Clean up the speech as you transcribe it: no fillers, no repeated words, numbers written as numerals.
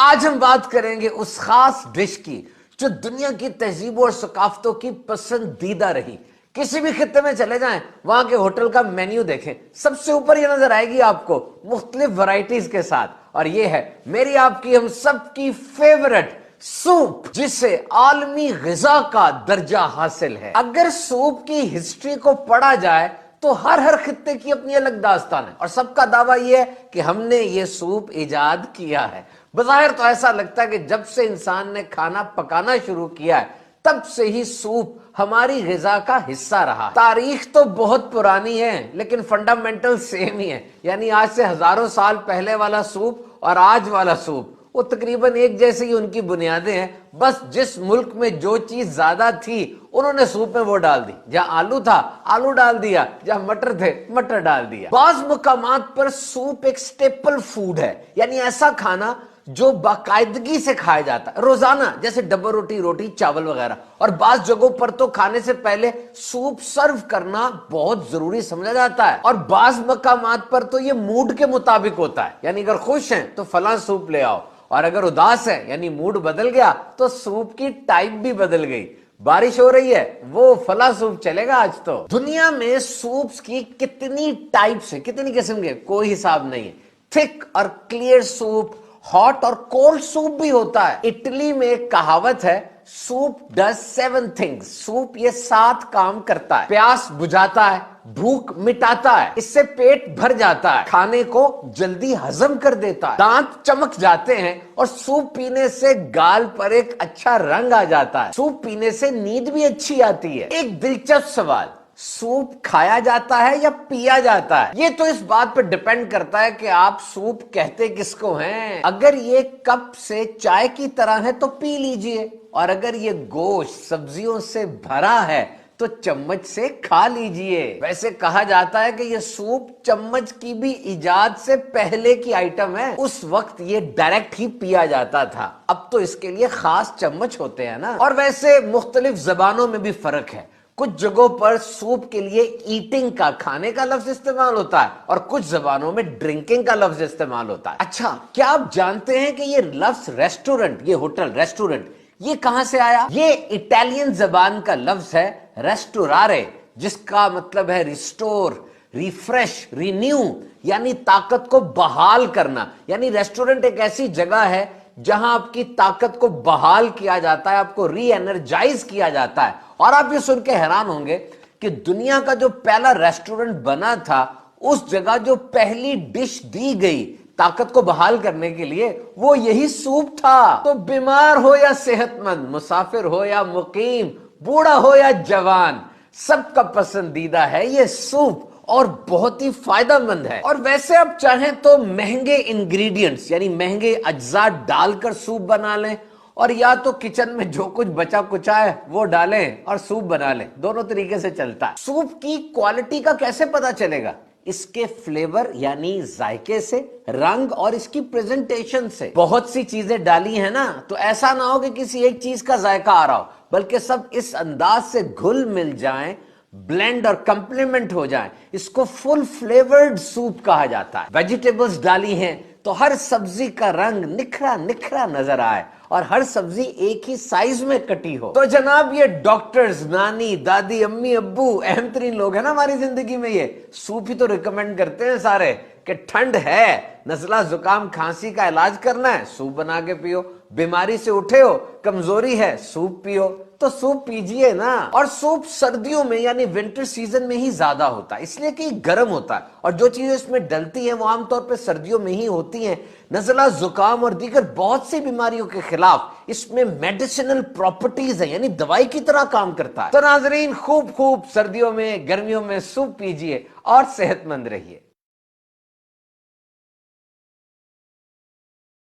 آج ہم بات کریں گے اس خاص ڈش کی جو دنیا کی تہذیبوں اور ثقافتوں کی پسندیدہ رہی. کسی بھی خطے میں چلے جائیں, وہاں کے ہوٹل کا مینیو دیکھیں, سب سے اوپر یہ نظر آئے گی آپ کو مختلف ورائٹیز کے ساتھ, اور یہ ہے میری آپ کی ہم سب کی فیورٹ سوپ, جسے عالمی غذا کا درجہ حاصل ہے. اگر سوپ کی ہسٹری کو پڑھا جائے تو ہر خطے کی اپنی الگ داستان ہے, اور سب کا دعویٰ یہ ہے کہ ہم نے یہ سوپ ایجاد کیا ہے. بظاہر تو ایسا لگتا ہے کہ جب سے انسان نے کھانا پکانا شروع کیا ہے تب سے ہی سوپ ہماری غذا کا حصہ رہا. تاریخ تو بہت پرانی ہے لیکن فنڈامنٹل سیم ہی ہے, یعنی آج سے ہزاروں سال پہلے والا سوپ اور آج والا سوپ وہ تقریباً ایک جیسی ہی ان کی بنیادیں ہیں. بس جس ملک میں جو چیز زیادہ تھی انہوں نے سوپ میں وہ ڈال دی. جہاں آلو تھا آلو ڈال دیا, جہاں مٹر تھے مٹر ڈال دیا. بعض مقامات پر سوپ ایک سٹیپل فوڈ ہے, یعنی ایسا کھانا جو باقاعدگی سے کھایا جاتا ہے روزانہ, جیسے ڈبل روٹی, روٹی چاول وغیرہ. اور بعض جگہوں پر تو کھانے سے پہلے سوپ سرو کرنا بہت ضروری سمجھا جاتا ہے. اور بعض مقامات پر تو یہ موڈ کے مطابق ہوتا ہے, یعنی اگر خوش ہیں تو فلاں سوپ لے آؤ, اور اگر اداس ہے یعنی موڈ بدل گیا تو سوپ کی ٹائپ بھی بدل گئی. بارش ہو رہی ہے وہ فلاں سوپ چلے گا آج تو. دنیا میں سوپس کی کتنی ٹائپس ہیں, کتنی قسم کے, کوئی حساب نہیں ہے. تھک اور کلیئر سوپ, ہاٹ اور کولڈ سوپ بھی ہوتا ہے. اٹلی میں ایک کہاوت ہے, سوپ ڈز 7 things. سوپ یہ 7 کام کرتا ہے. پیاس بجھاتا ہے, بھوک مٹاتا ہے, اس سے پیٹ بھر جاتا ہے, کھانے کو جلدی ہضم کر دیتا ہے, دانت چمک جاتے ہیں, اور سوپ پینے سے گال پر ایک اچھا رنگ آ جاتا ہے. سوپ پینے سے نیند بھی اچھی آتی ہے. ایک دلچسپ سوال, سوپ کھایا جاتا ہے یا پیا جاتا ہے؟ یہ تو اس بات پہ ڈیپینڈ کرتا ہے کہ آپ سوپ کہتے کس کو ہیں. اگر یہ کپ سے چائے کی طرح ہے تو پی لیجئے, اور اگر یہ گوشت سبزیوں سے بھرا ہے تو چمچ سے کھا لیجئے. ویسے کہا جاتا ہے کہ یہ سوپ چمچ کی بھی ایجاد سے پہلے کی آئٹم ہے. اس وقت یہ ڈائریکٹ ہی پیا جاتا تھا, اب تو اس کے لیے خاص چمچ ہوتے ہیں نا. اور ویسے مختلف زبانوں میں بھی فرق ہے. کچھ جگہوں پر سوپ کے لیے ایٹنگ کا, کھانے کا لفظ استعمال ہوتا ہے, اور کچھ زبانوں میں ڈرنکنگ کا لفظ استعمال ہوتا ہے. اچھا, کیا آپ جانتے ہیں کہ یہ لفظ ریسٹورنٹ, یہ ہوٹل ریسٹورنٹ, یہ کہاں سے آیا؟ یہ اٹالین زبان کا لفظ ہے ریسٹورارے, جس کا مطلب ہے ریسٹور, ریفریش, رینیو, یعنی طاقت کو بحال کرنا. یعنی ریسٹورنٹ ایک ایسی جگہ ہے جہاں آپ کی طاقت کو بحال کیا جاتا ہے, آپ کو ری انرجائز کیا جاتا ہے. اور آپ یہ سن کے حیران ہوں گے کہ دنیا کا جو پہلا ریسٹورنٹ بنا تھا, اس جگہ جو پہلی ڈش دی گئی طاقت کو بحال کرنے کے لیے, وہ یہی سوپ تھا. تو بیمار ہو یا صحت مند, مسافر ہو یا مقیم, بوڑھا ہو یا جوان, سب کا پسندیدہ ہے یہ سوپ, اور بہت ہی فائدہ مند ہے. اور ویسے آپ چاہیں تو مہنگے انگریڈینٹس یعنی مہنگے اجزاء ڈال کر سوپ بنا لیں, اور یا تو کچن میں جو کچھ بچا کچا ہے وہ ڈالیں اور سوپ بنا لیں. دونوں طریقے سے چلتا ہے. سوپ کی کوالٹی کا کیسے پتا چلے گا؟ اس کے فلیور یعنی ذائقے سے, رنگ, اور اس کی پریزنٹیشن سے. بہت سی چیزیں ڈالی ہیں نا, تو ایسا نہ ہو کہ کسی ایک چیز کا ذائقہ آ رہا ہو, بلکہ سب اس انداز سے گھل مل جائیں, بلینڈ اور کمپلیمنٹ ہو جائیں. اس کو فل فلیورڈ سوپ کہا جاتا ہے. ویجیٹیبلز ڈالی ہیں تو ہر سبزی کا رنگ نکھرا نکھرا نظر آئے, اور ہر سبزی ایک ہی سائز میں کٹی ہو. تو جناب یہ ڈاکٹرز, نانی, دادی, امی, ابو, اہم ترین لوگ ہیں نا ہماری زندگی میں, یہ سوپ ہی تو ریکمینڈ کرتے ہیں سارے کہ ٹھنڈ ہے, نزلہ زکام کھانسی کا علاج کرنا ہے, سوپ بنا کے پیو. بیماری سے اٹھے ہو, کمزوری ہے, سوپ پیو. تو سوپ پیجئے نا. اور سوپ سردیوں میں یعنی ونٹر سیزن میں ہی زیادہ ہوتا ہے, اس لیے کہ گرم ہوتا ہے, اور جو چیزیں اس میں ڈلتی ہیں وہ عام طور پہ سردیوں میں ہی ہوتی ہیں. نزلہ زکام اور دیگر بہت سی بیماریوں کے خلاف اس میں میڈیسنل پراپرٹیز ہیں, یعنی دوائی کی طرح کام کرتا ہے. تو ناظرین, خوب سردیوں میں گرمیوں میں سوپ پیجئے اور صحت مند رہیے.